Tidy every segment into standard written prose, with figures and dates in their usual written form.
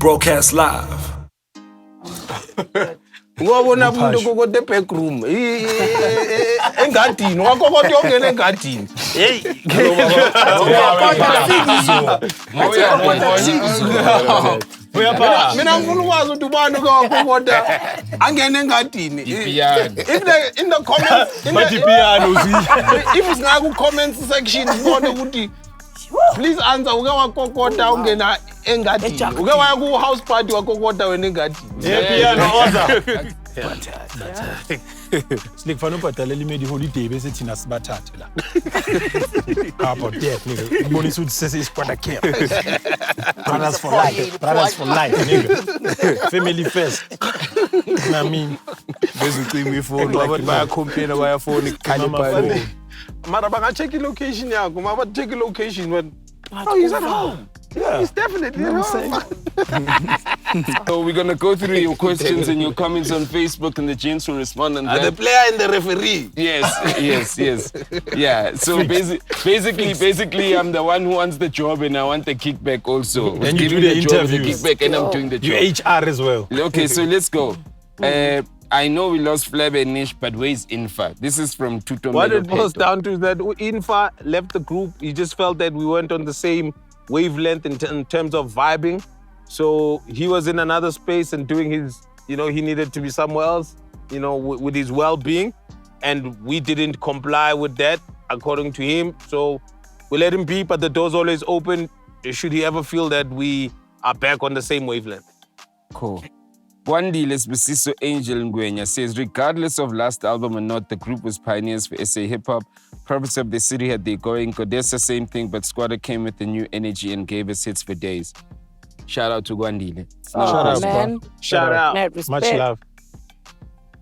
Broadcast live. Wabona umuntu kokote back room. Engadini, wakokote yongena engadini. Hey. Mina ngifuna ukwazi ukuthi ubani kwakokoda angene engadini. In the comments, if singaku comments section sibone ukuthi please answer uke wakokoda ungena engadini. Uke waya ku house party wakokoda wena engadini. Piano order. Slik fana ubhadala imedi holiday bese thina sibathathe la. About that nigga. Ibonisa ukuthi sese Skwatta Kamp. Brothers for life. Brothers for life nigga. Family first. I mean, bezucima ifoni abantu baya complain baya phone ikhali phone. Mara banga check location yakho, mama check location when he's at home. Yeah, he's definitely at home. So we're gonna go through your questions and your comments on Facebook, and the gents will respond on that. The player and the referee. Yes. Yeah. So basically, I'm the one who wants the job, and I want the kickback also. And you do the interviews. The kickback, and I'm doing the job. You HR as well. Okay, so let's go. I know we lost Flabber and Nish, but where's Infa? This is from Tuto. What it boils down to is that Infa left the group. He just felt that we weren't on the same wavelength in terms of vibing. So he was in another space and doing his, he needed to be somewhere else, with his well-being. And we didn't comply with that, according to him. So we let him be, but the door's always open should he ever feel that we are back on the same wavelength. Cool. Wandi Lesbisiso Angel Ngwenya says, regardless of last album or not, the group was pioneers for SA hip-hop. Prophets of the City had their going. Kodesa, same thing, but Skwatta came with a new energy and gave us hits for days. Shout out to Gwandile. Shout out, man. Shout out. Much love.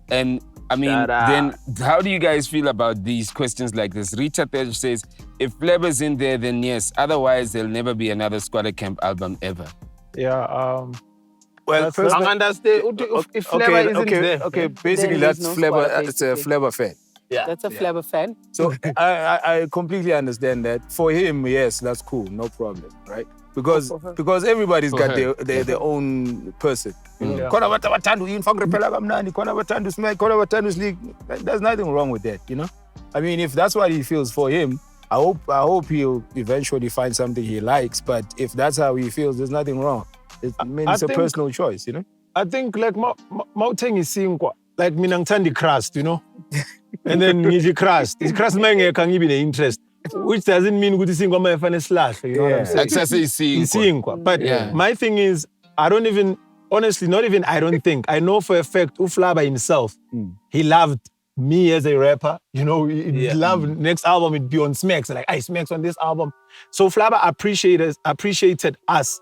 And I mean, then how do you guys feel about these questions like this? Rita Tej says, if Flabber's in there, then yes. Otherwise, there'll never be another Skwatta Kamp album ever. Yeah, well, first, I understand if Flabber isn't there. Okay, basically that's no Flabber. It's a Flabber fan. Yeah. That's a Flabber fan. So I completely understand that. For him, yes, that's cool, no problem, right? Because everybody's got their own person. There's nothing wrong with that, I mean, if that's what he feels for him, I hope he'll eventually find something he likes. But if that's how he feels, there's nothing wrong. It's a personal choice, I think like Mauteng is seeing like minangtandi crust, And then ngithi crust. It's crust mangeke angibe interest. Which doesn't mean ukuthi singwa mayefane slash, you know what I'm saying? Access is seeing. But my thing is, I don't think, I know for a fact, Flabber himself, he loved me as a rapper. He loved next album, it'd be on Smacks. Like, I Smacks on this album. So Flabber appreciated us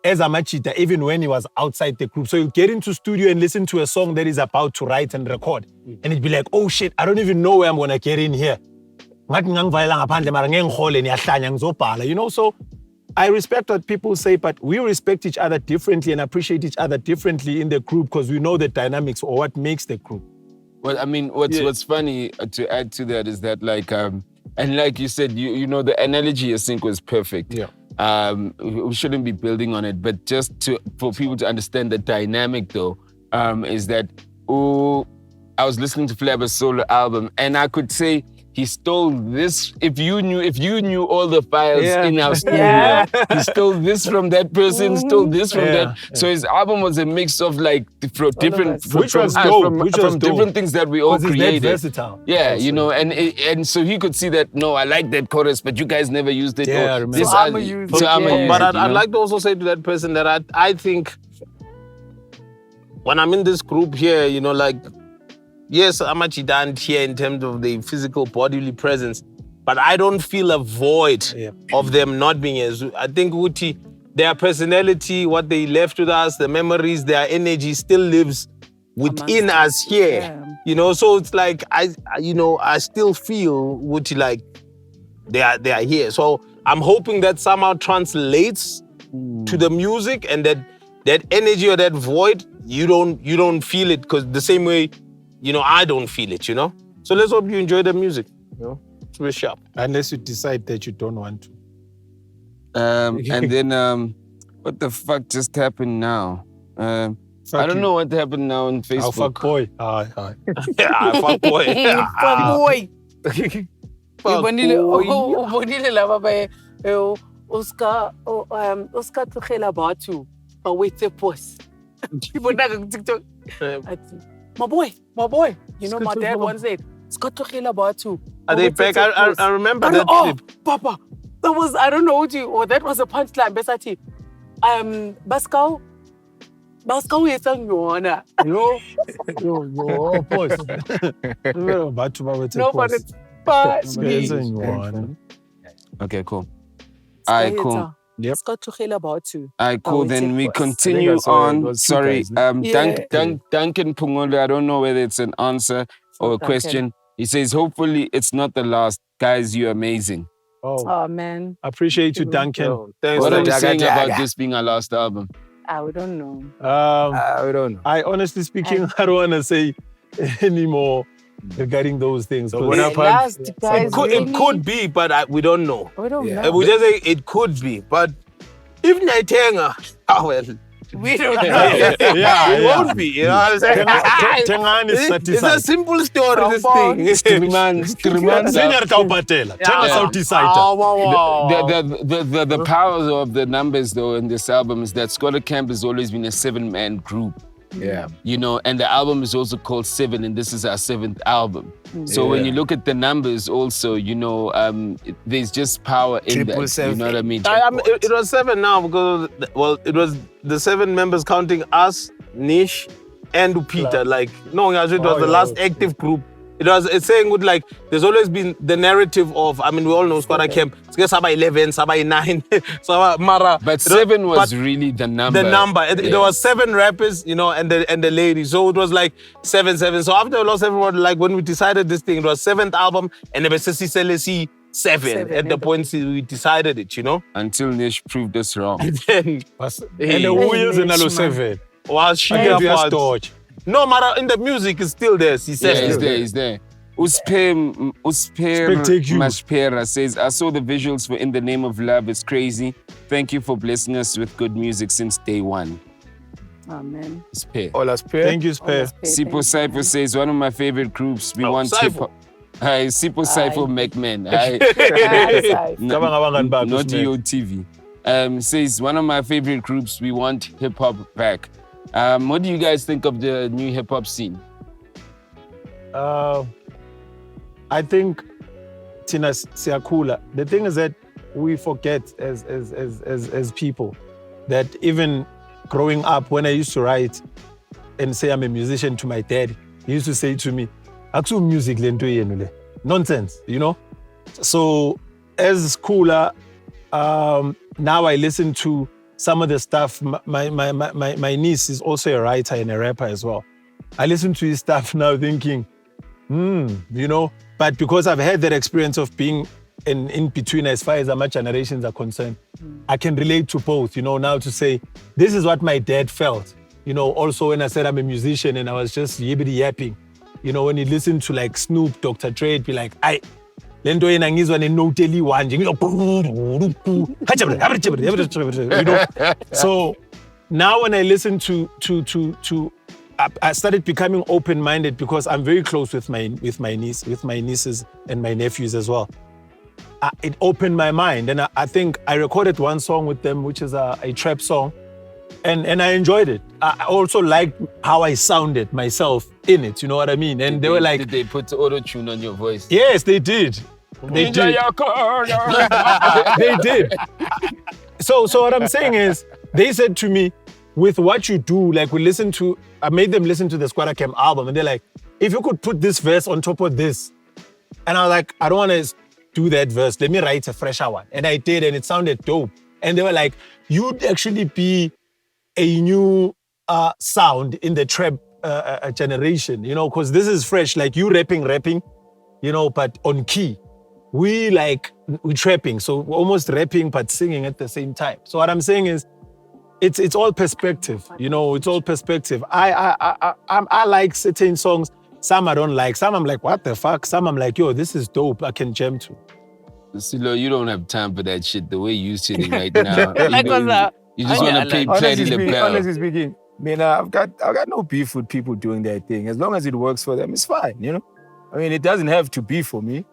as a machita, even when he was outside the group. So you get into studio and listen to a song that he's about to write and record. And it'd be like, oh shit, I don't even know where I'm gonna get in here. So I respect what people say, but we respect each other differently and appreciate each other differently in the group because we know the dynamics or what makes the group. Well, I mean, what's funny to add to that is that, like, and like you said, the analogy I think was perfect. Yeah. We shouldn't be building on it, but just for people to understand the dynamic, though, is that I was listening to Flabber's solo album, and I could say he stole this. If you knew all the files in our studio, he stole this from that person, stole this from that. So his album was a mix of like different things that we all created. Versatile. Yeah, and so he could see that. No, I like that chorus, but you guys never used it. Yeah, I remember. But I'd like to also say to that person that I think when I'm in this group here, yes, I'm actually done here in terms of the physical bodily presence, but I don't feel a void of them not being here. I think Uti, their personality, what they left with us, the memories, their energy still lives within us here. So it's like I still feel Uti like they are here. So I'm hoping that somehow translates to the music, and that energy or that void, you don't feel it, because the same way, I don't feel it, So let's hope you enjoy the music, It's real sharp. Unless you decide that you don't want to. And then What the fuck just happened now? I Fuck don't you. know what happened now on Oh, Facebook. fuck boy. Aye. Yeah, fuck boy. Boy. Fuck boy. Ubonile laba ba Oscar tlogela batho ba wetse post. Ibona ka TikTok. My boy. You know my dad once said, "Ska tlogela batho." Are they back? I remember that clip. Papa, that was, I don't know what that was a punchline. Besati, Baskau yetsang yona. Yo, boss. No, but it's funny. Okay, cool. Alright, cool. Yep. Ska tlogela batho. Alright, cool. Oh, Then we it's a continue I saw it. It on. was two Sorry, guys, Duncan Pungolo. I don't know whether it's an answer or a Duncan. question. He says, "Hopefully, it's not the last, guys. You're amazing." Oh man, Appreciate you, Duncan. Oh, thanks. What are we Jaga, saying jaga. about this being our last album? we don't know. We don't know. I honestly speaking, I don't want to say anymore regarding those things. So 'cause what happened? Last, guys, It could be, but we don't know. We don't Yeah. know. We just say it could be, but if Naitenga, well, We don't know. it won't be. You know what I'm saying? Tengani is It's a satisfied. simple story, this Compound. thing. Streaman. Senior Kaupatela. Tenga Yeah. Sauti Saita. The power of the numbers though in this album is that Skwatta Kamp has always been a 7-man group. Yeah. You know, and the album is also called 7, and this is our 7th album. So when you look at the numbers also, you know, there's just power in that. 777. You know what I mean? It was 7 now because, well, it was the 7 members counting us, Nish, and Peter. Like, no, actually, it was the last active group. It's saying with like, there's always been the narrative of, I mean, we all know Skwatta Kamp. It's Saba 11, Saba 9, Saba Mara. But 7 was really the number. The number. There was 7 rappers, you know, and the lady. So it was like 7. So after we lost everyone, like when we decided this thing, it was 7th album, and it was CCLSC 7 at the point we decided it, you know. Until Nish proved us wrong. Then And the wheels in Alo 7. was she I gave you a apart. storage. No matter in the music, it's still there. He Yeah, says he's there. Usper Take you. Mashpera says, "I saw the visuals for In the Name of Love. It's crazy. Thank you for blessing us with good music since day one." Amen. Usper. All us pair. Thank you, Spare. Sipo Saipo says, "One of my favorite groups. We Oh, want Saipho. hip hop." Hi, Sipo Saipo McMahon. Hi. Kabang Babu Not Smith. EOTV. Says, "One of my favorite groups. We want hip hop back." What do you guys think of the new hip hop scene? I think Tina Siakula. The thing is that we forget as people that even growing up, when I used to write and say I'm a musician to my dad, he used to say to me, "Aksu music lento yenu le." Nonsense, you know? So as Skula, now I listen to some of the stuff. My niece is also a writer and a rapper as well. I listen to his stuff now thinking, you know, but because I've had that experience of being in between as far as my generations are concerned, I can relate to both, you know, now to say, this is what my dad felt. You know, also when I said I'm a musician and I was just yibbity yapping, you know, when you listen to like Snoop, Dr. Dre, it'd be like, lento yena ngizwa nenoteli wanje, you know. So now when I listen to I started becoming open-minded because I'm very close with my nieces and my nephews as well. It opened my mind, and I think I recorded one song with them, which is a trap song, and I enjoyed it. I also liked how I sounded myself in it. You know what I mean? And they were like, "Did they put auto-tune on your voice?" "Yes, they did. They did. They did." So what I'm saying is, they said to me, with what you do, like I made them listen to the Skwatta Kamp album, and they're like, "If you could put this verse on top of this," and I was like, "I don't want to do that verse. Let me write a fresher one." And I did, and it sounded dope. And they were like, "You'd actually be a new sound in the trap generation, you know, because this is fresh. Like you rapping, you know, but on key. We trapping, so we're almost rapping but singing at the same time." So what I'm saying is, it's all perspective, you know. It's all perspective. I like certain songs. Some I don't like. Some I'm like, what the fuck? Some I'm like, yo, this is dope. I can jam to. Silo, you don't have time for that shit. The way you sitting right now, You just want to play honestly the bell. honestly speaking, I mean, I've got no beef with people doing their thing. As long as it works for them, it's fine, you know? I mean, it doesn't have to be for me,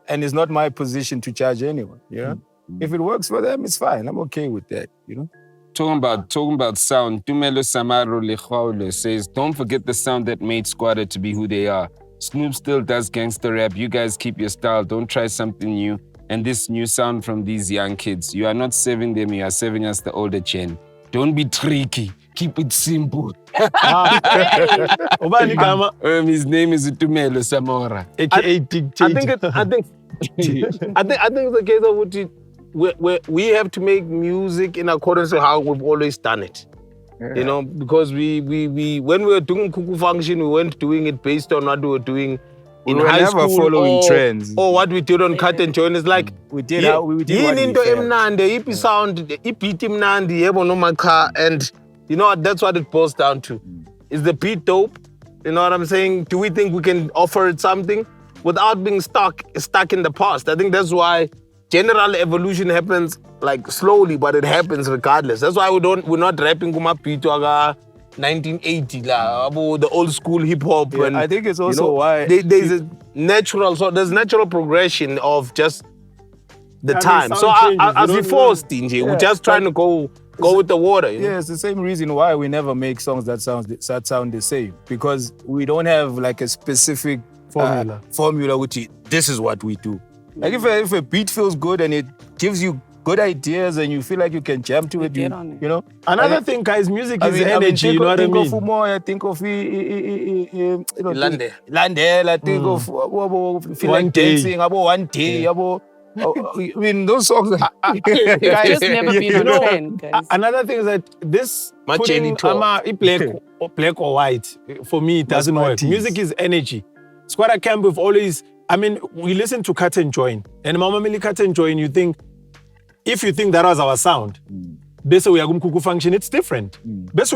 and it's not my position to charge anyone, you know? If it works for them, it's fine. I'm okay with that, you know? Talking about sound, Tumelo Samaro Lekhaule says, don't forget the sound that made Skwatta to be who they are. Snoop still does gangster rap. You guys keep your style. Don't try something new. And this new sound from these young kids. You are not serving them. You are serving us, the older gen. Don't be tricky. Keep it simple. His name is Tumelo Samora. AKA Dictator. I think it's the case of we have to make music in accordance with how we've always done it. You know, because we when we were doing Kuku Function, we weren't doing it based on what we were doing in high school following trends. Or what we did on Cut and Join. It's like we did what we felt. Sound, beat imnandi, yebo no makha, and you know that's what it boils down to. Is the beat dope? You know what I'm saying? Do we think we can offer it something without being stuck in the past? I think that's why general evolution happens like slowly, but it happens regardless. That's why we're not rapping kuma beat 1980 the old school hip hop. Yeah, and I think it's also why there's natural progression of just the time. So as we forced, we're just trying to go with the water. You know? Yeah, it's the same reason why we never make songs that sound the same, because we don't have like a specific formula which this is what we do. Like if a beat feels good and it gives you good ideas and you feel like you can jam to it, you know. Another thing, guys, music is energy. You know what I mean? Think of Umoya, think of Lande. Landela, think of feel like dancing, about one day, about. I mean, those songs. Just never been on trend, guys. Another thing is that this putting black or white, for me, it doesn't work. Music is energy. Skwatta Kamp, we've always, I mean, we listen to Cut and Join. And Mama Mili Cut and Join, if you think that was our sound, bese uyakum Kuku Function, it's different. Bese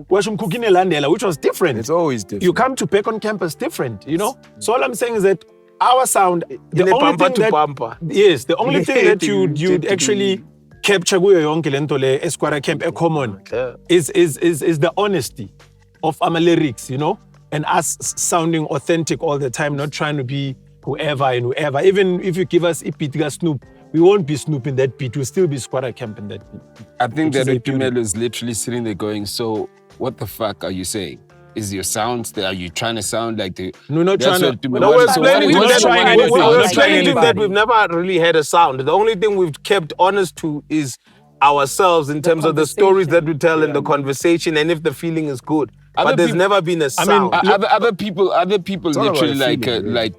Washum Cooking Landela, which was different. It's always different. You come to Back on Campus, different, you know? So all I'm saying is that our sound, the only thing that you'd actually capture kuyo yonke lento le Skwatta Kamp common is the honesty of our lyrics, you know, and us sounding authentic all the time, not trying to be whoever and whoever. Even if you give us a beat Snoop, we won't be Snoop in that beat. We'll still be Skwatta Kamp in that beat. I think that Tumelo is literally sitting there going, so what the fuck are you saying? Is your sounds there? Are you trying to sound like the... No, not trying to... No, we're explaining that we've never really had a sound. The only thing we've kept honest to is ourselves in terms of the stories that we tell in the conversation and if the feeling is good. But there's never been a sound. I mean, other people literally like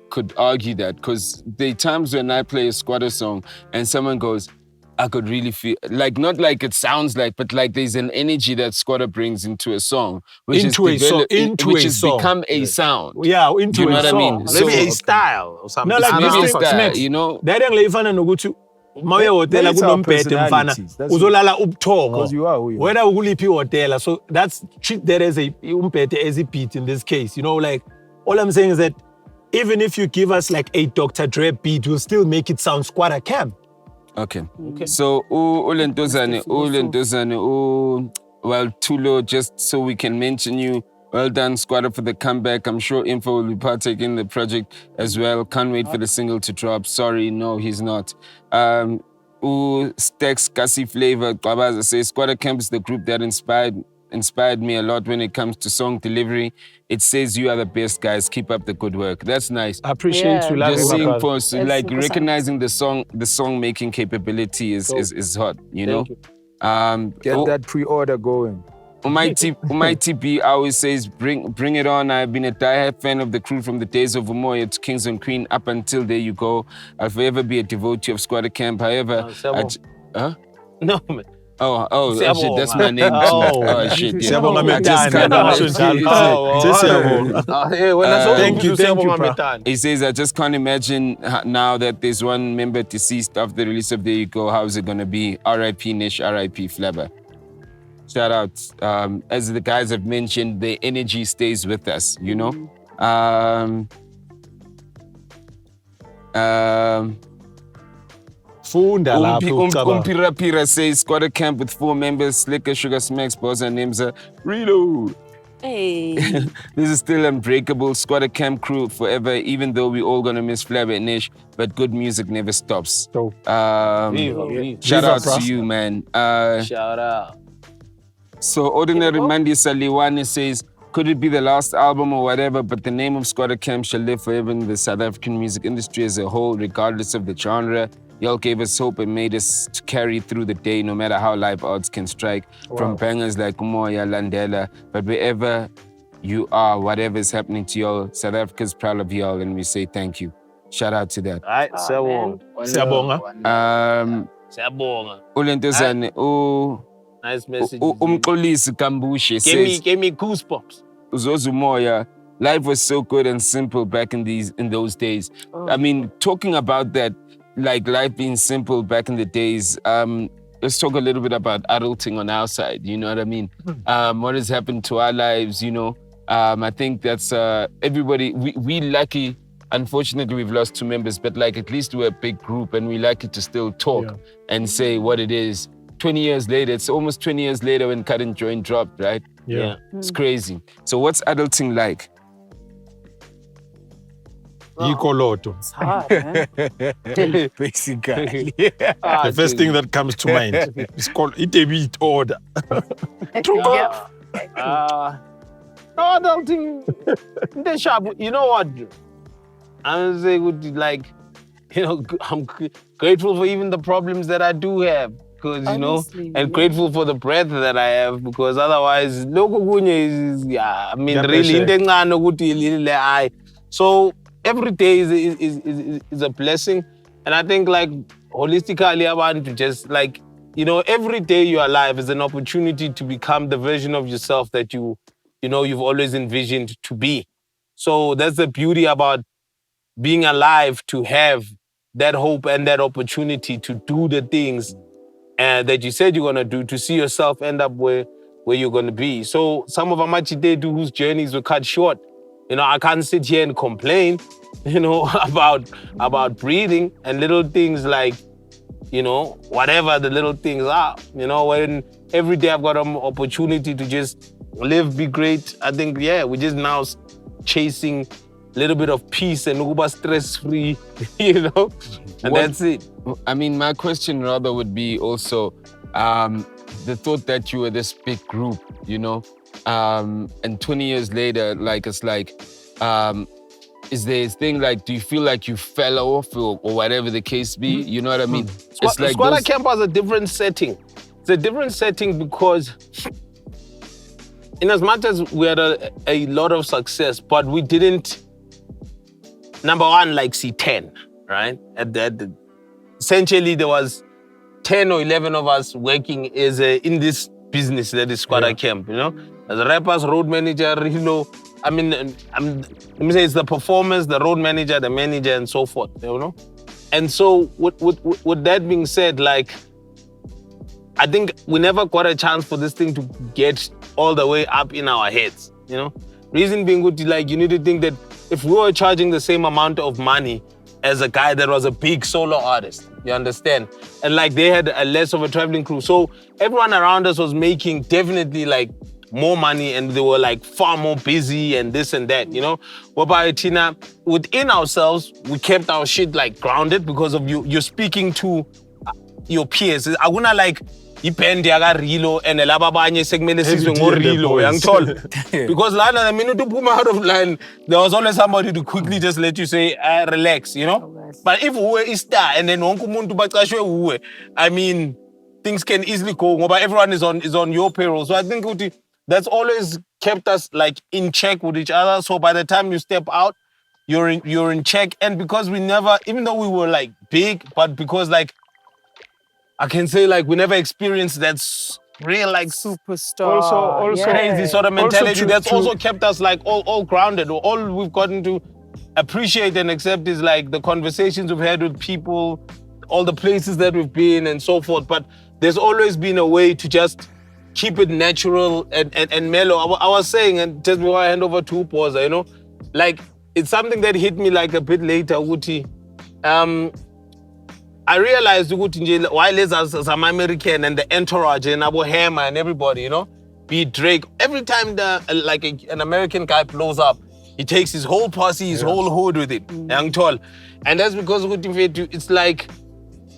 could argue that, because there are times when I play a Skwatta song and someone goes, I could really feel, like, not like it sounds like, but like there's an energy that Skwatta brings into a song, which has become a sound. Yeah, into you know a what song. I mean? Maybe a style or something. No, like maybe a style, Smacks. you know? Mawuya hotela kunomphethe mfana uzolala ubuthongo because you are who you are. whether ukuliphi hotela, so that's treat that as a umphethe as a beat in this case, you know, like all I'm saying is that even if you give us like a Dr. Dre beat, we'll still make it sound Skwatta Kamp. Okay. So Ulentozane, well, Tulo, just so we can mention you. Well done, Skwatta, for the comeback. I'm sure Infa will be partaking in the project as well. Can't wait for the single to drop. Sorry, no, he's not. Stex Kasi Flavor, Qabaza says, Skwatta Kamp is the group that inspired me a lot when it comes to song delivery. It says you are the best, guys. Keep up the good work. That's nice. I appreciate you. Just seeing for like recognizing the song making capability is hot, you know? Get that pre-order going. Umaiti B always says, bring it on. I've been a diehard fan of the crew from the days of Umoya to Kings and Queen up until there you go. I'll forever be a devotee of Skwatta Kamp. However, no, man. Oh, shit, that's my name. Oh, shit, yeah. Thank you, bro. He says, I just can't imagine now that there's one member deceased after the release of There You Go. How's it gonna be? R.I.P. Nish, R.I.P. Flabber. Shout out. As the guys have mentioned, the energy stays with us, you know? Funda lapho ucabanga. Pira says Skwatta Kamp with 4 members: Slikour, Sugar Smacks, Boza, and Nimza. Reload. Hey. This is still unbreakable. Skwatta Kamp crew forever, even though we all gonna miss Flabber and Nish, but good music never stops. So, Shout out to you, man. Shout out. So Ordinary Mandi Saliwane says, could it be the last album or whatever, but the name of Skwatta Kamp shall live forever in the South African music industry as a whole, regardless of the genre. Y'all gave us hope and made us to carry through the day, no matter how life odds can strike. Wow. From bangers like Umoya, Landela, but wherever you are, whatever is happening to y'all, South Africa's proud of y'all, and we say thank you. Shout out to that. All right, Siyabonga. Siyabonga. Ulentozane, Nice message. Umxolisi Kambushe says, Gave me goosebumps. Uzozumoya, life was so good and simple back in those days. I mean, talking about that, like life being simple back in the days, let's talk a little bit about adulting on our side, you know what I mean? What has happened to our lives, you know? I think that's everybody, we lucky, unfortunately we've lost 2 members, but like at least we're a big group and we lucky to still talk and say what it is. 20 years later, it's almost 20 years later when Cut and Join dropped, right? Yeah. It's crazy. So what's adulting like? Yikoloto. It's hard, man. Basically. The first thing that comes to mind is called it order. Adulting. The sharp. You know what? I'm saying, like, you know, I'm grateful for even the problems that I do have. Because, you know, and grateful for the breath that I have, because otherwise, I mean, really, so every day is a blessing. And I think, like, holistically, I want to just, like, you know, every day you're alive is an opportunity to become the version of yourself that you know, you've always envisioned to be. So that's the beauty about being alive, to have that hope and that opportunity to do the things that you said you're gonna do, to see yourself end up where you're gonna be. So some of Amachi they do whose journeys were cut short. You know, I can't sit here and complain, you know, about breathing and little things like, you know, whatever the little things are. You know, when every day I've got an opportunity to just live, be great. I think, yeah, we're just now chasing a little bit of peace and uba stress-free, you know? And that's it. I mean, my question rather would be also the thought that you were this big group, you know? And 20 years later, like, it's like, is there a thing like, do you feel like you fell off or whatever the case be? You know what I mean? It's like Skwatta Kamp has a different setting. It's a different setting because in as much as we had a lot of success, but we didn't, number one, like see 10, right? Essentially, there was 10 or 11 of us working in this business that is Skwatta Kamp, you know? As rappers, road manager, you know, I mean, let me say it's the performers, the road manager, the manager, and so forth, you know? And so with that being said, like, I think we never got a chance for this thing to get all the way up in our heads, you know? Reason being, like, you need to think that if we were charging the same amount of money as a guy that was a big solo artist, you understand? And like they had a less of a traveling crew. So everyone around us was making definitely like more money and they were like far more busy and this and that, you know? Whereby, Tina, within ourselves, we kept our shit like grounded because of you're speaking to your peers. I wanna like, ipendi yakarilo and laba abanye sekumele sizwe ngorilo uyangithola because lana the minute you come out of line there was always somebody to quickly just let you say relax, you know. But if uwe is star and then wonke umuntu baqashwe uwe, I mean things can easily go ngoba everyone is on your payroll. So I think that's always kept us like in check with each other. So by the time you step out, you're in check. And because we never, even though we were like big, but because like I can say like we never experienced that real like superstar, also crazy sort of mentality. That's also kept us like all grounded. All we've gotten to appreciate and accept is like the conversations we've had with people, all the places that we've been and so forth. But there's always been a way to just keep it natural and mellow. I was saying, and just before I hand over to Upoza, you know, like it's something that hit me like a bit later, Uti. I realized why as I'm American and the entourage and Abu Hammer and everybody, you know, be it Drake. Every time an American guy blows up, he takes his whole posse, his whole hood with him, young tall. And that's because it's like,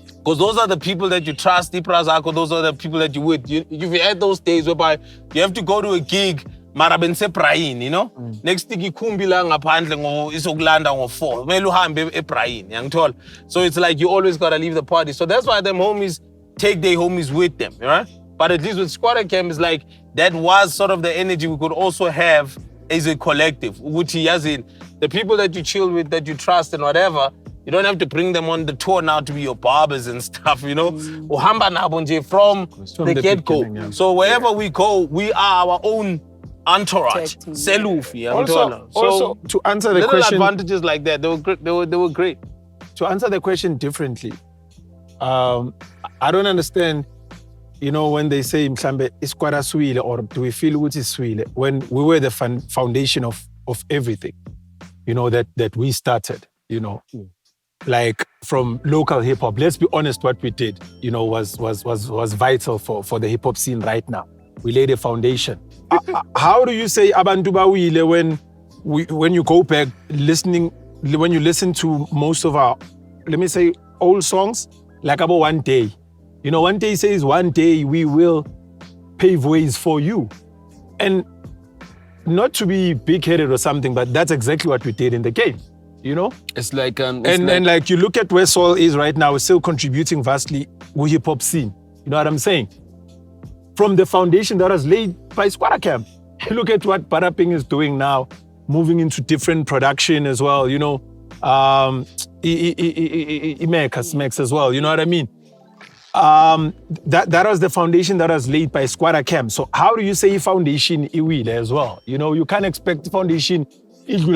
because those are the people that you trust, those are the people that you with. You've had those days whereby you have to go to a gig, marabense prayin, you know? Next thing ikhumbi la ngaphandle isokulanda ngo4. Kumele uhambe eprayin, young tall. So it's like you always gotta leave the party. So that's why them homies take their homies with them, right? But at least with Skwatta Kamp, it's like that was sort of the energy we could also have as a collective. The people that you chill with, that you trust and whatever, you don't have to bring them on the tour now to be your barbers and stuff, you know? Uhamba nabo nje from the get-go. Yeah. So wherever we go, we are our own entourage. Selufi. Also, to answer the little question, advantages like that, they were great. To answer the question differently, I don't understand, you know, when they say mhlambe iskwatta swile, or do we feel ukuthi swile, when we were the foundation of everything, you know, that we started, you know. Like from local hip hop, let's be honest, what we did, you know, was vital for the hip hop scene right now. We laid a foundation. How do you say abantu bawile when you go back listening, when you listen to most of our, let me say, old songs, like about one day, you know, one day says one day we will pave ways for you, and not to be big-headed or something, but that's exactly what we did in the game. You know, it's like and like you look at where Soul is right now, it's still contributing vastly with hip hop scene. You know what I'm saying? From the foundation that was laid by Skwatta Kamp. Look at what Baraping is doing now, moving into different production as well. You know, Imekas as well. You know what I mean? That was the foundation that was laid by Skwatta Kamp. So how do you say foundation iwile as well? You know, you can't expect the foundation roof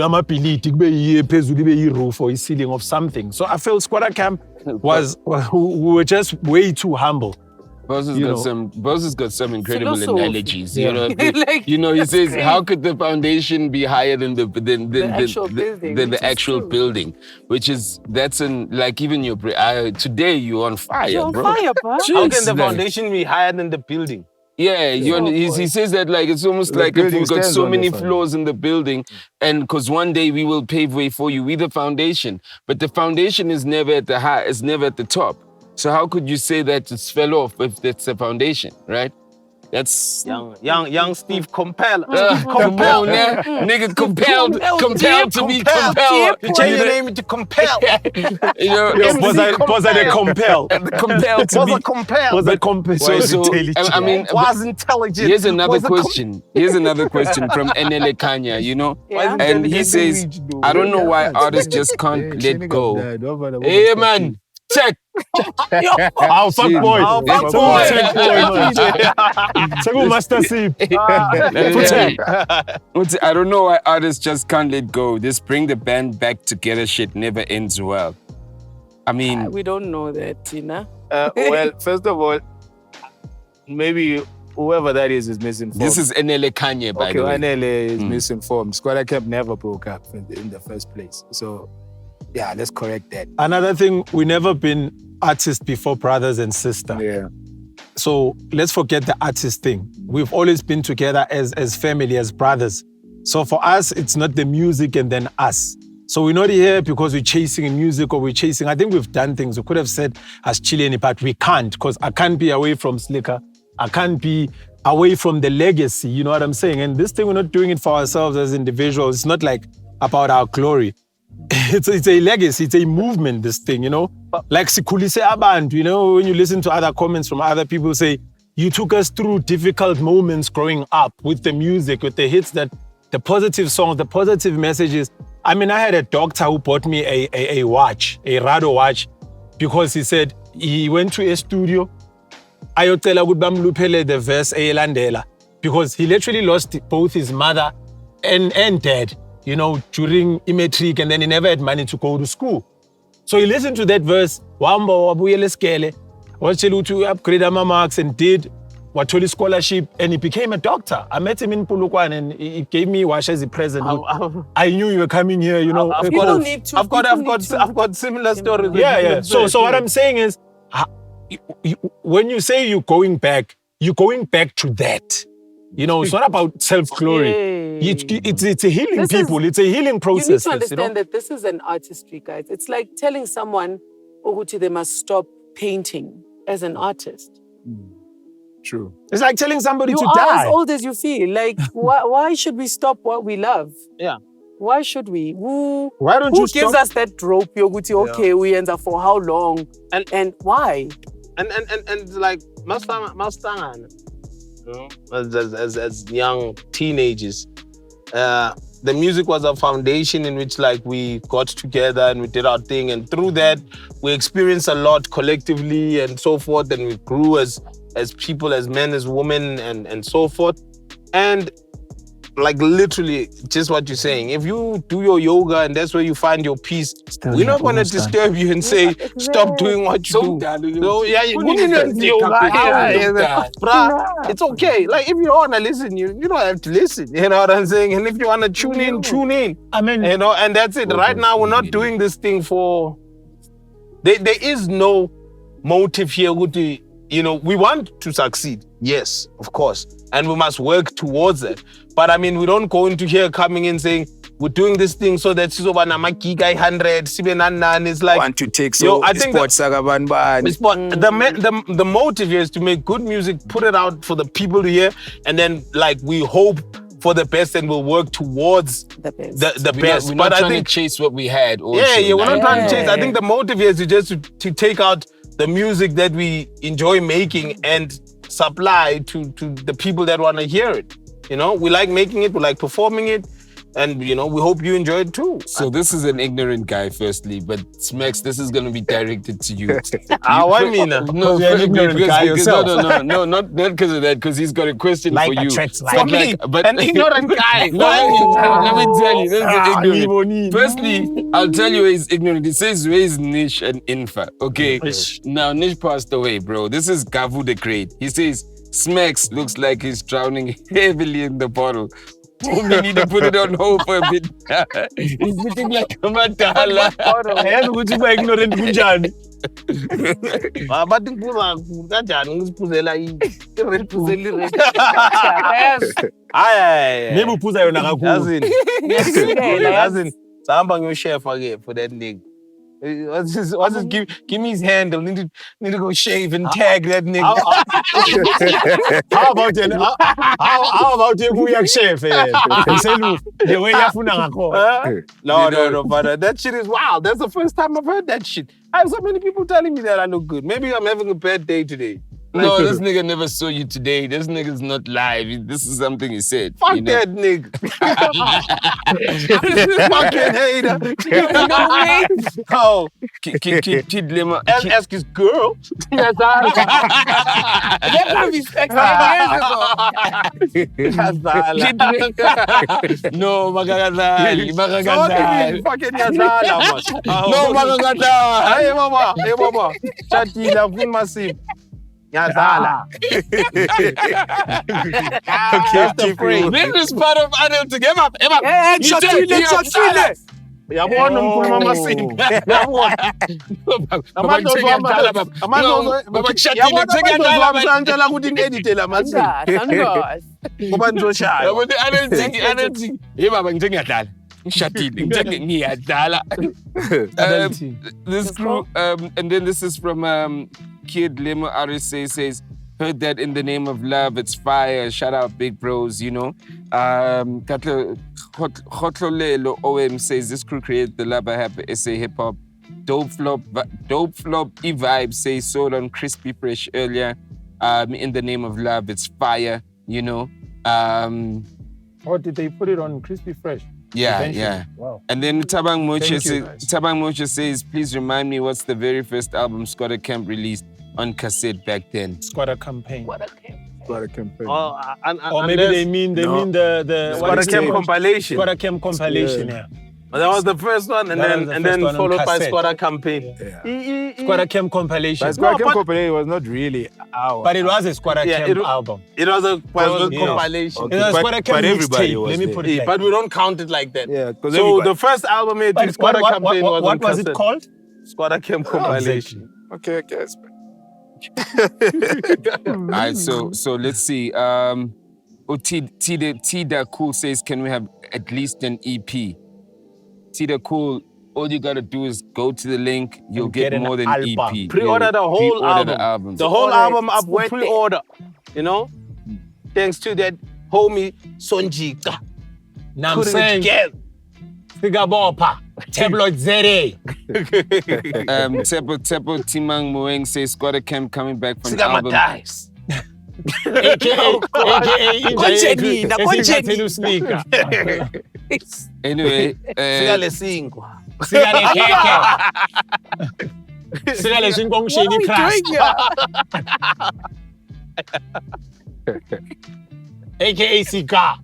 or a ceiling of something. So I feel Skwatta Kamp we were just way too humble. Boss has got some incredible analogies. Yeah. You know, you know, he says, how could the foundation be higher than the actual building? Which is, like even your today you're on fire, You're on bro. fire, bro. How can the foundation be higher than the building? Yeah, he says that like it's almost The like if building we've got stands so on many the floors in the building, and because one day we will pave way for you, we the foundation, but the foundation is never at the high, it's never at the top. So how could you say that it's fell off if that's the foundation, right? That's young Steve compelled. come on, yeah. Nigga compelled to be compelled. You change your name to compel. You know, Was I compelled? compelled to be compelled. Was I compelled? So, I mean, Was intelligent. here's another question. Here's another question from Enele Kanya, you know? Yeah. And he says, I don't know why artists just can't let go. Hey, man, check. Our fuck Jeez. boy. Our fuck Segu Master Sip. I don't know why artists just can't let go. This bring the band back together shit never ends well. I mean, We don't know that, Tina. Well, first of all, maybe whoever that is misinformed. this is Enele Kanye, by okay, the way. Anele is misinformed. Skwatta Kamp never broke up in the first place. So, yeah, let's correct that. Another thing, we never been artists before brothers and sisters. Yeah. So let's forget the artist thing. We've always been together as family, as brothers. So for us, it's not the music and then us. So we're not here because we're chasing music or we're chasing. I think we've done things. We could have said as Chilean, but we can't, because I can't be away from Slikour. I can't be away from the legacy. You know what I'm saying? And this thing, we're not doing it for ourselves as individuals. It's not like about our glory. It's a legacy, it's a movement, this thing, you know? Like Sikhulise Abantu, you know, when you listen to other comments from other people say, you took us through difficult moments growing up with the music, with the hits, that the positive songs, the positive messages. I mean, I had a doctor who bought me a watch, a Rado watch, because he said he went to a studio, ayotela ukuthi bamluphele the verse elandela, because he literally lost both his mother and dad, you know, during matric, and then he never had money to go to school. So he listened to that verse, wahamba wabuyela esikele, watshela ukuthi upgrade ama marks, and did Watoli scholarship, and he became a doctor. I met him in Polokwane, and he gave me Wash as a present. I knew you were coming here, you know. I've got similar stories. Yeah. So what I'm saying is, when you say you're going back to that. You know, it's not about self-glory. It's a healing people. It's a healing process. You need to understand that this is an artistry, guys. It's like telling someone, Oguti, they must stop painting as an artist. True. It's like telling somebody to die. You are as old as you feel. Like, why should we stop what we love? Yeah. Why should we? Who gives us that rope, Yoguti? Okay, we end up for how long? And why? And like, Mustang. As young teenagers, the music was a foundation in which like we got together and we did our thing, and through that we experienced a lot collectively and so forth, and we grew as people, as men, as women, and so forth. And like literally just what you're saying, if you do your yoga and that's where you find your peace, we're not going to disturb you and say stop doing what you do. So yeah, it's okay. Like if you want to listen, you don't have to listen. You know what I'm saying? And if you want to tune in, tune in. I mean, you know, and that's it. Right now we're not doing this thing for. There is no motive here. You know, we want to succeed. Yes, of course. And we must work towards it. But I mean, we don't go into here coming in saying, we're doing this thing so that Sizoba Namaki guy 100, Sibenan is like. Want to take so I think the motive here is to make good music, put it out for the people to hear, and then like we hope for the best and we'll work towards the best. We're not trying to chase what we had. We're not trying to chase. I think the motive here is to take out the music that we enjoy making and supply to the people that want to hear it. You know, we like making it, we like performing it, and you know, we hope you enjoy it too. So this is an ignorant guy, firstly, but Smex, this is going to be directed to you. I mean, no, you're an ignorant guy yourself. No, not because of that, because he's got a question for you. For me, an ignorant guy. Let me tell you, this is ignorant. Firstly, I'll tell you where he's ignorant. It says where is Nish and Infa. Okay, now Nish passed away, bro. This is Gavu the Great. He says, Smex looks like he's drowning heavily in the bottle. We need to put it on hold for a bit. He's looking like a matala. For that nigga. Give me his handle. Need to go shave and tag that nigga. How about you? How about you go yak shave? The way you No, but that shit is wild. That's the first time I've heard that shit. I have so many people telling me that I look good. Maybe I'm having a bad day today. No, this nigga never saw you today. This nigga's not live. This is something he said. Fuck that nigga. Fucking hater. No way. Oh. Kid Lema. Ask his girl. That would be 6 years ago. No, magagadal. Fucking Yazala, man. No, magagadal. Hey, mama. Chatila, Funmasip. Yazala. This is part of adult to give up. Hey, Chatila. Yabona umkhuluma amasiko. Yabona. Yabona ukuthi ngedite la masiko. Ngoba nizoshaya. Yabona adult. Hey baba ngithe ngiyadlala. Ngishatile ngithe ngiyadlala. This crew and then this is from Kid Lemo RSA says, heard that in the name of love, it's fire. Shout out big bros, you know. Khotlolelo OM says, this crew created the Love Happy SA hip hop. Dope flop E-Vibe says, sold on Crispy Fresh earlier. In the name of love, it's fire, you know. Or did they put it on Crispy Fresh? Yeah. Wow. And then Tabang Mocha says, please remind me what's the very first album Skwatta Kamp released on cassette back then? Skwatta Campaign. Skwatta Campaign. Or maybe they mean the Skwatta Kamp compilation. Skwatta Kamp compilation, yeah. That was the first one, and then followed by Skwatta Campaign. Skwatta Kamp compilation. But Skwatta Kamp compilation was not really our. But it was a Skwatta Kamp album. It was a compilation. Okay. It was Skwatta Kamp but everybody was Let me put it like but we don't count it like that. Yeah, because so the first album made in Skwatta Campaign was what was it called? Skwatta Kamp compilation. Okay. Alright, so let's see. Tida Cool says, can we have at least an EP? Tida Cool, all you gotta do is go to the link. You'll get more than EP. Pre-order the whole album. The whole album up for pre-order. You know, thanks to that homie Sonjika. Now I'm saying, Sigabopa, Tabloid Zere. Tepo Timang Moeng says Skwatta Kamp coming back from the album. Dice. AKA Sneaker. Anyway, Sigale Singwa. Sigale Singong Shady Crash. AKA Sika.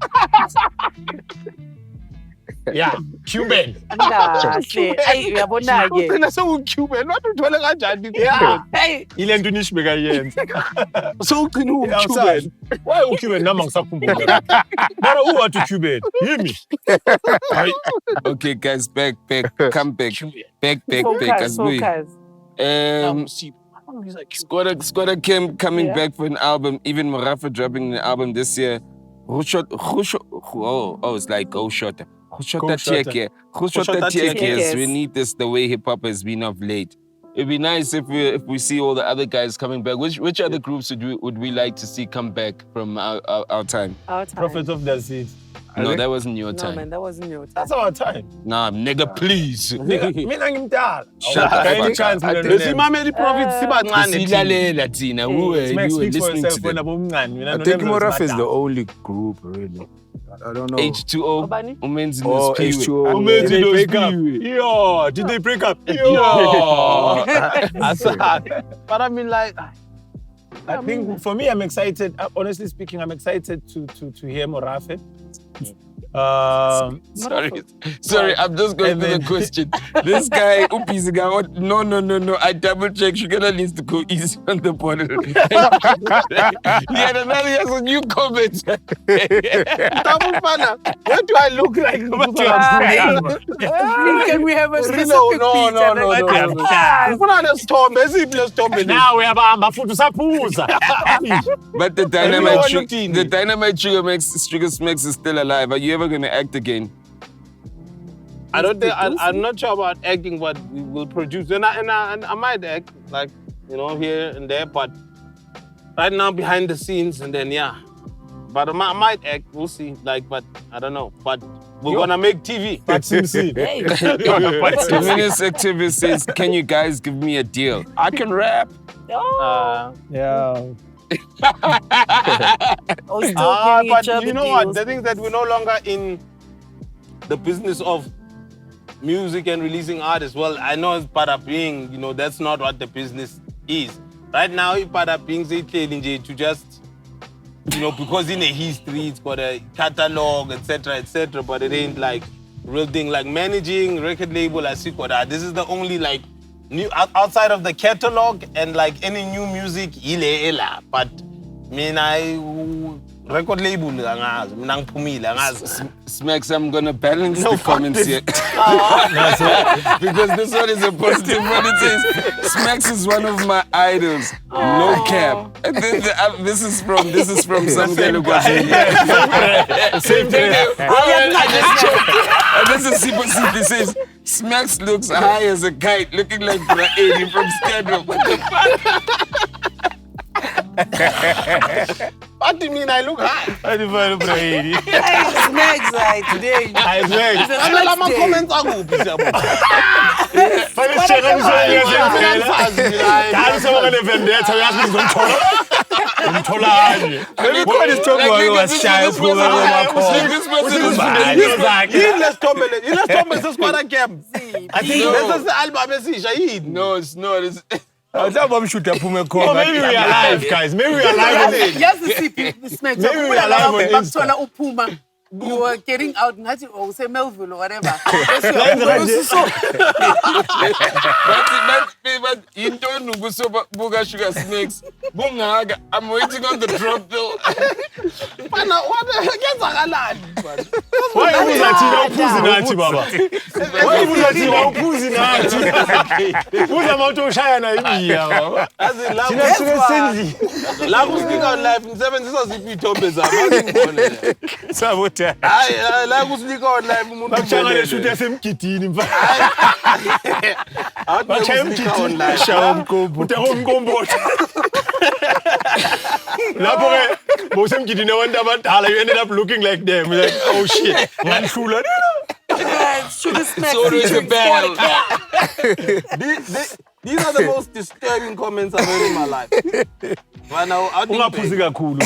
Yeah, Cuban. Ugcina sewuCuban, wathi uthole kanjani? Ile nto nishbe kayenza. Sewugcina uCuban. Why uCuban nama ngisakhumbula? Mara what uCuban? Yimi. Okay, guys, back, come back. Back. Skwatta Kamp coming back for an album. Even Morafa dropping an album this year. It's like Go Shota. Yes, we need this the way hip hop has been of late. It'd be nice if we see all the other guys coming back. Which other groups would we like to see come back from our time? Prophets of the Seed. No, that wasn't your time. No, man, that wasn't your time. That's our time. Nah, nigga, please. Mina ngimdala. Shut the fuck up. Besimamela iProphets sibancane. Silalela thina. You were listening to them. I think Moraf is the only group, really. I don't know. H2O. Umenzi no H2O. Did they break up? Yo, did they break up? Yo. But I mean, like, I think for me, I'm excited. Honestly speaking, I'm excited to hear Morafe. Sorry, I'm just going through the question. This guy, no. I double checked. Shugana needs to go easy on the border. He had a new comment. What do I look like? Can we have a specific No. Now we have Amafutu Sapuza. But the dynamite Sugar Smacks is still alive. Are you ever going to act again? I don't think, I'm not sure about acting, but we will produce. And I might act, like, here and there, but right now behind the scenes, and then, yeah. But I might act, we'll see, like, but I don't know. But we're going to make TV. The Minister activist says, can you guys give me a deal? I can rap. Yeah. But you know what? The thing is that we're no longer in the business of music and releasing artists. Well, I know it's part of being, that's not what the business is. Right now, it's part of being to just, because in a history, it's got a catalog, etc., but it ain't like real thing. Like managing record label as Skwatta, this is the only like new outside of the catalog and like any new music, but record label, Smacks, I'm gonna balance the comments here. Because this one is a positive one. It says, Smacks is one of my idols. No cap. And then this is from some guy who got Same thing. I just checked. And this is super simple. It says, Smacks looks high as a kite, looking like Brady from Scandal. What the fuck? What do you mean I look high? I define Brady. Smacks like today. I Smacks. I'm comments No, it's not. Maybe we are live, guys. Maybe we are live. Yes, the Smacks. Maybe we are live on Insta. you were getting out, Nazi or say Melville or whatever. But you don't know Buga Sugar Snakes. Bunga, I'm waiting on the drop though. Why are you not Baba? Why are you not Who's about to shine a year? As in la kusika online ngisebenzisa ziphi ithombe Sabotage. hayi la kusika online umuntu Bachanga leshuthi yasemgidini mfana. Bachanga kusika online emgidini shawo umkombo. Uthe umkombothi. Lapho ke bosemgidini abantu abadala you ended up looking like them. Like oh shit. Nganhlula. It's always a battle. These are the most disturbing comments I've heard in my life. Ungaphuzi kakhulu ke.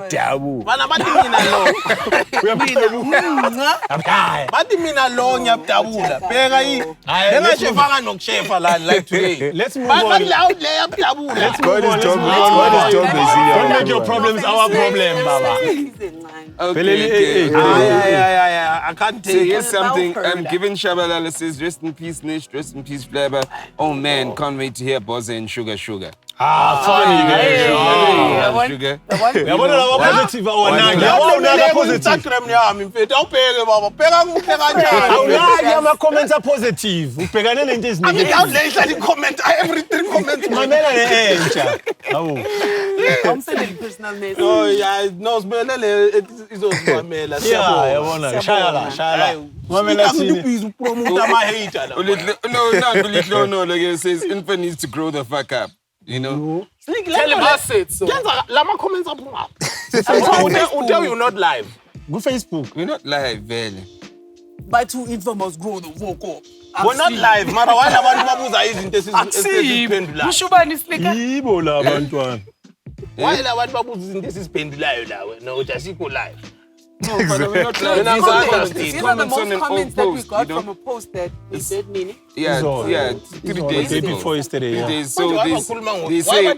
Dabu. Bana bathi mina lo. Bathi mina lo ngiyabudabula. Bheka engashefa nokushefa la like today. Let's move on. Bathi out le yabudabula. Let's move on. Don't make your problems our problem, Baba. Okay. I can't So take it. here's something. Given Shabalala says, rest in peace, Nish, rest in peace, Flabber. Oh man, can't wait to hear Boza and Sugar. Funny. Sugar. Yabona laba positive awananga. Yabona positive. Instagram yami mfethu awubheke baba. Bheka kuhle kanjani. Awunaki ama comments are positive. Ubhekane nento eziningi. Angidawudlela i-comment every 3 comments. Mamela nentsha. Awu. I'm sending personal message. Oh yeah, no sibelele izozimamela Yeah, yabona. Shaya la. Mamela sini. Busy promote ama hater la. No, like it says, Infa needs to grow the fuck up. You know? Tell him I said so. Lama comments aphuma. Tell you not live. Go Facebook. We're not live, vele. But two Infa must grow the vocal. We're not live. Mara why abantu babuza izinto esiziphendulayo. Ushubani Slikour. Yibo la abantwana. Why la abantu babuza izinto esiziphendulayo la wena uthi asikho live. No, but we're not live. These These are the comments on most an comments old that we post, got you know? from a post that we did meaning. Yeah, 3 days Day ago. before yesterday. 3 Yeah. days. So Why they say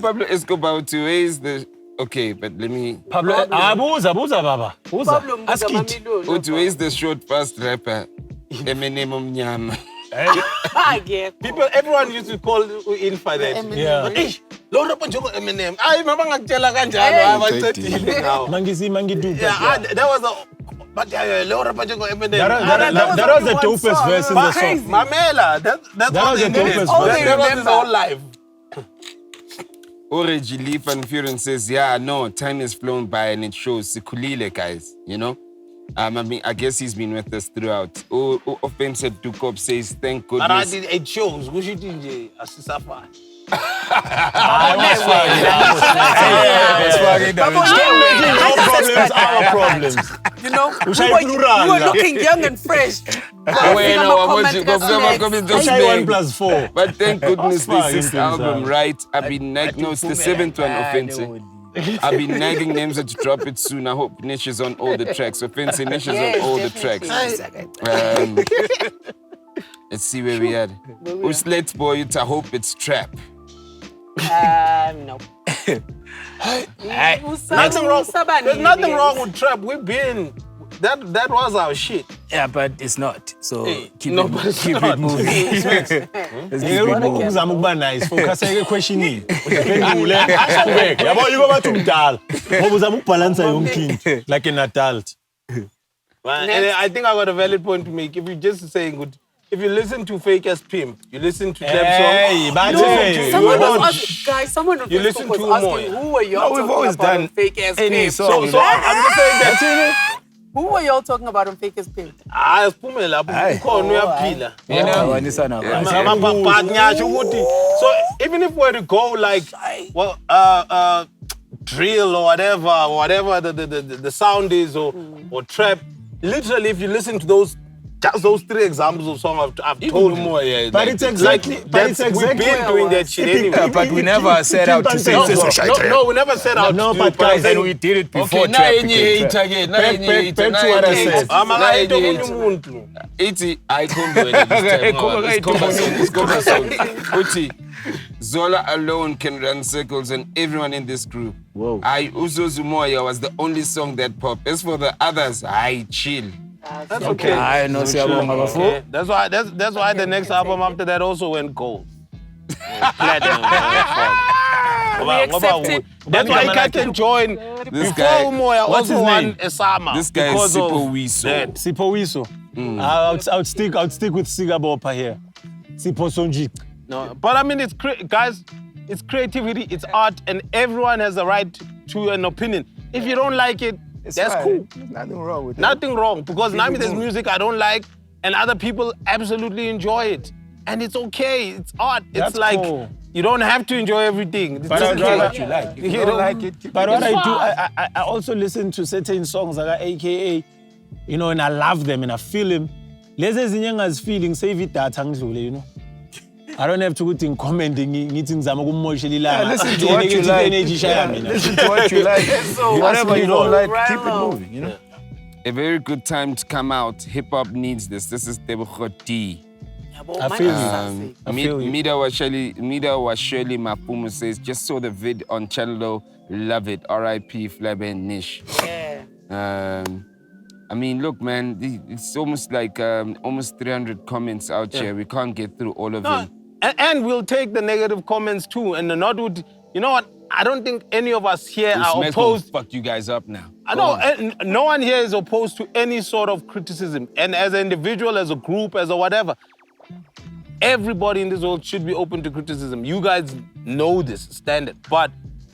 Pablo Escobar to raise the. Okay, but let me. Pablo, buza baba. Buza. Ask it. To raise the short fast rapper, Eminem Mnyama. People, everyone used to call Infa that. Yeah. Lo rapper njengo Eminem. Hayi mama ngakutshela kanjalo abacedile now. Mangidu. Yeah, that was a but lo rapper njengo Eminem. That was the dopest verse in the song. Mamela, that's was the dopest verse. That was his whole life. Oreji Leaf and Furin says, yeah, no, time has flown by and it shows. Sikulile, guys, you know? I mean, I guess he's been with us throughout. Offense at Dukop says, thank goodness. But it shows. Who should you asisifa? Our problems. You know, you were looking young and fresh. 1+4. But thank goodness this is the album, right? I've been no, it's the 7th one, Offensive. I've been nagging names to drop it soon. I hope Nish is on all the tracks. Offensive Nish is on all the tracks. Let's see where we at. Who's late boy? I hope it's trap. No. Nothing wrong. There's nothing wrong with trap. We've been. That was our shit. Yeah, but it's not. So keep it moving. Let's keep it moving. Nice. Focus on the question. You go back to mdala. Uzama ukubalance yonke like an adult. And I think I got a valid point to make. If you just saying good. If you listen to Fake as Pimp, you listen to Trap Guys, someone on you Facebook listen was to asking who were y'all we've talking always about done on Fake as any Pimp. song. So I'm just saying that. Who were y'all talking about on Fake as Pimp? Siphume lapho ukhona uyaphila. So even if we were to go like drill or whatever the sound is or trap, literally if you listen to those just those 3 examples of songs I've told more, yeah. But it's exactly. We've been doing that shit anyway. But we never set out to say this. No, we never set out to do it. Guys, And we did it before Okay, now trap you hate again. Now you hate back to what I said. Iti, I come to it. It's Zola alone can run circles and everyone in this group. Whoa. Uzo Zumoya was the only song that popped. As for the others, chill. That's okay. I know. Okay. That's why the next album after that also went gold. Platinum. accept it. That's why Captain joined This before guy- Umoya What's also his won name? a Sama. This guy is because of Sipho Wiso. that. Sipho Wiso. I would stick with Sigabopa here. Sipho Sonji. No, but I mean, guys, it's creativity, it's art, and everyone has a right to an opinion. If you don't like it, that's cool. There's nothing wrong with Nothing wrong, because Keep now it there's moving. music I don't like, and other people absolutely enjoy it. And it's okay, it's art. It's That's like, cool. you don't have to enjoy everything. It's But I'd okay. rather- what you like. If you You don't know, like it, keep But it. what I It's do, fine. I also listen to certain songs like AKA, you know, and I love them and I feel them. Lezi ezinye engazifeeling save idatha ngidlule, you know. I don't have to go in commenting ngithi ngizama ukumoshela ilanga. Listen to what you like. Energy shaya Yeah, mina. listen to what you like. Whatever you don't like, keep it Right. moving. You know. A very good time to come out. Hip hop needs this. This is Tebogo D. I feel you. I feel you. Mida was Shirley Mapumu says, just saw the vid on Channel O. Love it. R.I.P. Flabbe and Nish. Yeah. I mean, look, man, it's almost like almost 300 comments out here. We can't get through all of them. And we'll take the negative comments too. And not would, you know what? I don't think any of us here are Smash opposed. fuck you guys up now. I know, and no one here is opposed to any sort of criticism. And as an individual, as a group, as a whatever, everybody in this world should be open to criticism. You guys know this standard, but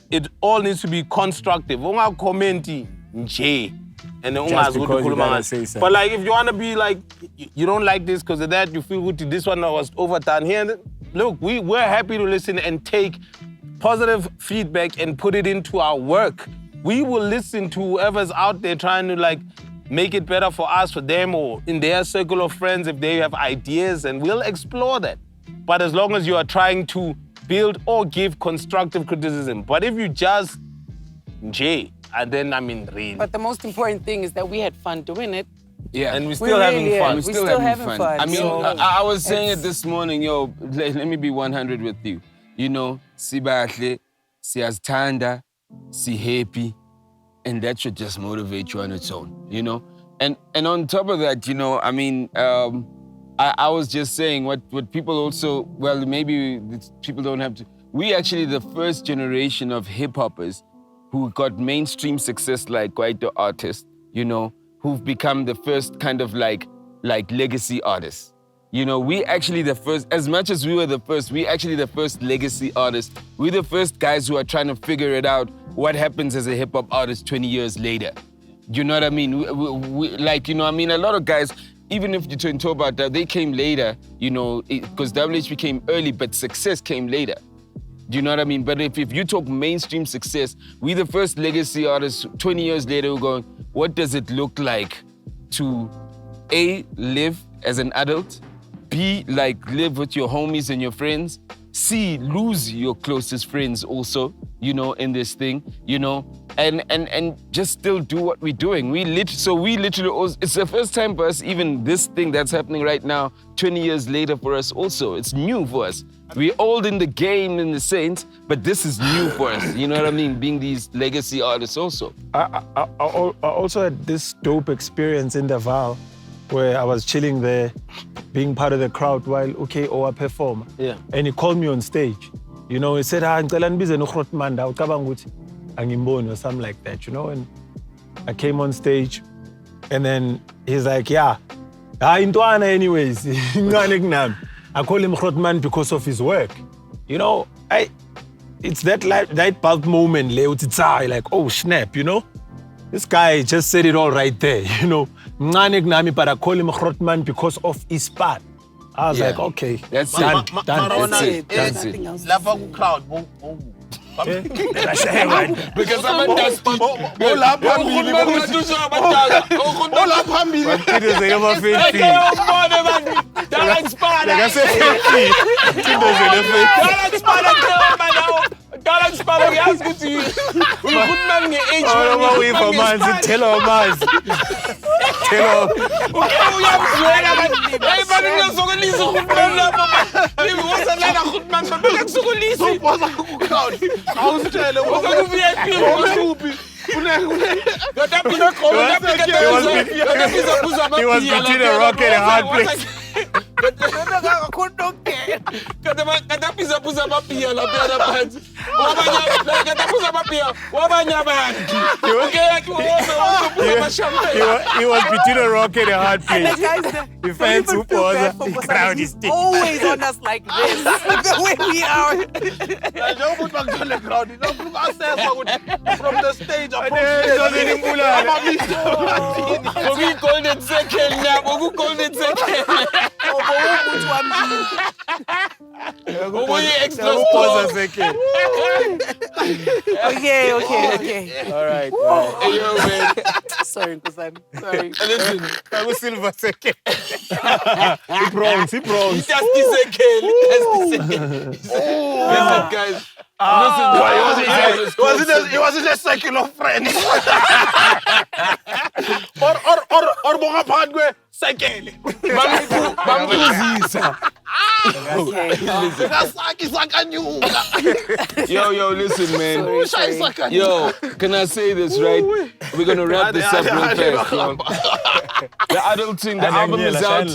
it all needs to be constructive. Unga commenti nje. And then Just because you gotta say something. but like, if you want to be like, you don't like this because of that, you feel good, this one was overdone here. Look, we're happy to listen and take positive feedback and put it into our work. We will listen to whoever's out there trying to like make it better for us, for them, or in their circle of friends if they have ideas, and we'll explore that. But as long as you are trying to build or give constructive criticism. But if you just and then I mean really. But the most important thing is that we had fun doing it. Yeah, And we're We still having really fun. are. We're We still still having having fun. fun, I mean, so I was saying it it's- this morning, yo, let me be 100 with you. You know, sibahle, siyazithanda, si happy, and that should just motivate you on its own, you know? And on top of that, you know, I mean, I was just saying what people also, well, maybe people don't have to, we actually the first generation of hip-hoppers who got mainstream success like Kwaito artists, you know, who've become the first kind of like legacy artists. You know, we actually the first, as much as we were the first, we actually the first legacy artists. We're the first guys who are trying to figure it out, what happens as a hip hop artist 20 years later. You know what I mean? We like, you know, I mean, a lot of guys, even if you talk about that, they came later, you know, because WH came early, but success came later. Do you know what I mean? But if you talk mainstream success, we the first legacy artists 20 years later who going, what does it look like to A, live as an adult, B, like live with your homies and your friends, C, lose your closest friends also, you know, in this thing, you know, and just still do what we're doing. We literally also, it's the first time for us, even this thing that's happening right now, 20 years later for us also. It's new for us. We're old in the game in the sense, but this is new for us. You know what I mean? Being these legacy artists also. I also had this dope experience in Davao where I was chilling there, being part of the crowd while OKO performed. Yeah. And he called me on stage. You know, he said, ngicela nibize noGrotmanda, ucabanga ukuthi angimboni or something like that, you know? And I came on stage and then he's like, yeah, intwana anyways, incane kunami. I call him Grotman because of his work. You know, it's that light bulb moment, like, oh snap, you know? This guy just said it all right there, you know. But I call him Grotman because of his part. I was like, okay, That's done, it. done. That's it. There's That's nothing it. else. Lapha ku-crowd. Because I'm a dusty. Ola phambili. Ola phambili. Hello. He was between a rock and a hard place. He was between a rock and a hard place. The fans who pause, the crowd is sticky. Always on us like this. The way we are. From the stage, Okay. All right. Hey, yo, man. Sorry, because I'm sorry. Listen, Silver second. He bronze. just the second. Listen, guys. He wasn't a circle of friends. or Bongapandwe, second. Yo, listen, man. Sorry. Yo, can I say this, right? We're gonna wrap this up real fast. Yo. The adulting, the album is out.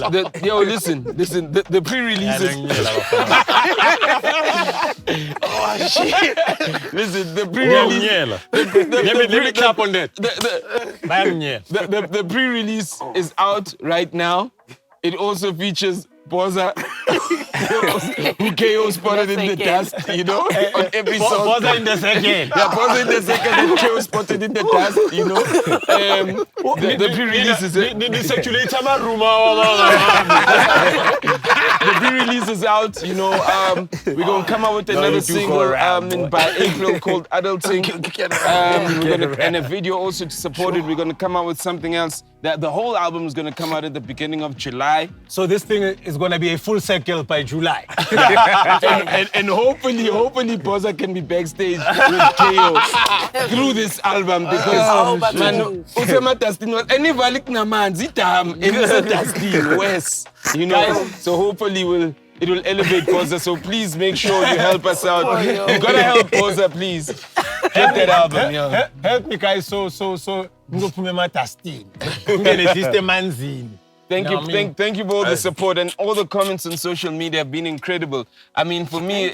Yo, listen, the pre-releases. Listen, the pre-release. Let me clap on that. The pre-release is out right now. It also features Boza, who KO spotted in the dust, you know, on every song. Boza in the second. Yeah, Boza in the second, and KO spotted in the dust, you know. The pre-release is The pre-release is out, you know. We're gonna come out with another single by April called Adulting. And a video also to support it. We're gonna come out with something else. The whole album is gonna come out at the beginning of July. So this thing is going to be a full circle by July. and hopefully Boza can be backstage with KO through this album because man, Usema Dustin was any valik na man zitam and Dustin West, you know. So hopefully it will elevate Boza. So please make sure you help us out. You gotta help Boza, please. Get that album, yo. Help me, guys. So. Thank you for all the support, and all the comments on social media have been incredible. I mean, for me,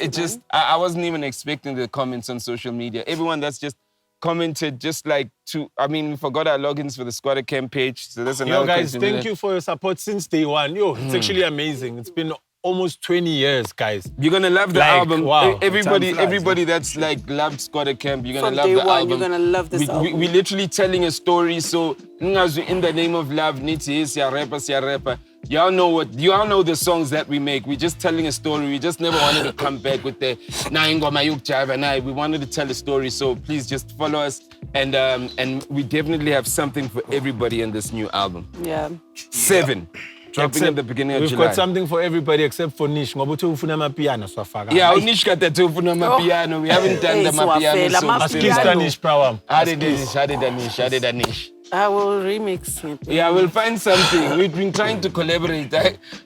I wasn't even expecting the comments on social media. Everyone that's just commented, we forgot our logins for the Skwatta Kamp page. So that's another guys, question. Thank you for your support since day one. It's actually amazing. It's been almost 20 years, guys. You're gonna love the album. Wow. Everybody that's loved Skwatta Kamp, you're gonna love the album. You're gonna love this album. We're literally telling a story. So, in the name of love, siya rapper. Y'all know the songs that we make. We're just telling a story. We just never wanted to come back with the we wanted to tell a story. So please just follow us, and we definitely have something for everybody in this new album. Yeah. 7. Dropping at the beginning of We've July. got something for everybody except for Nish. Yeah, Nish got that too for piano. We haven't done the piano song. Nish. I will remix it. Yeah, we'll find something. We've been trying to collaborate.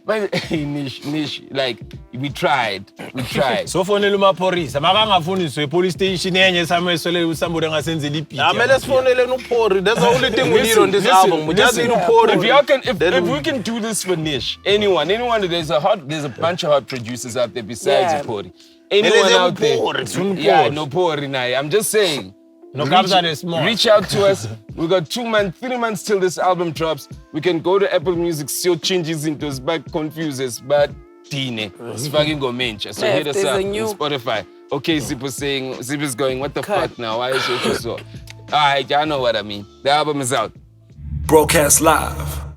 But Nish, we tried. So for Neluma Police, police station somebody ngasenze lipi. Let's phone Pori. That's the only thing we need on this album. We just need Pori. If we can do this for Nish, anyone, there's a bunch of hot producers out there besides Pori. Anyone out there? Yeah, no Pori. I'm just saying. Reach out to us. We got 3 months till this album drops. We can go to Apple Music, see what changes into us, but confuses, but Tine. It's fucking go mention. So hit us up on Spotify. Okay, Zip's going, what the fuck now? Why is it so? Alright, y'all know what I mean. The album is out. Broadcast live